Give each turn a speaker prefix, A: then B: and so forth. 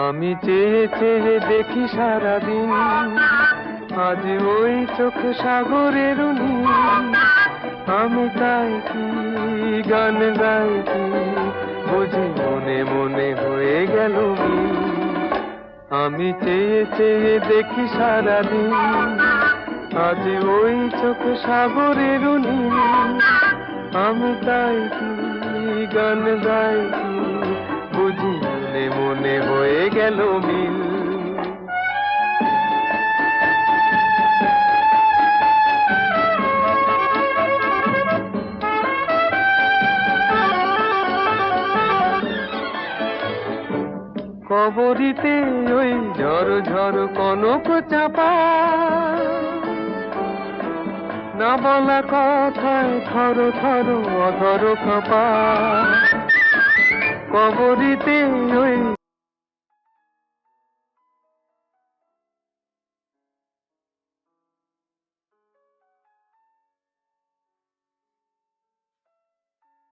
A: আমি চেয়ে চেয়ে দেখি সারাদিন, আজ ওই চোখ সাগরের নীল। আমি তাই কি গান গাই কি, বুঝি মনে মনে হয়ে গেল মিল। আমি চেয়ে চেয়ে দেখি সারাদিন, আজ ওই চোখ সাগরের নীল। আমি তাই কি গান গাই কি, বুঝি মনে মনে হয়ে গেল মিল। কবরীতে ওই ঝড় ঝড় কনক চাপা, না বলা কথায় থর থর অধর কাঁপা। কবরীতে ওই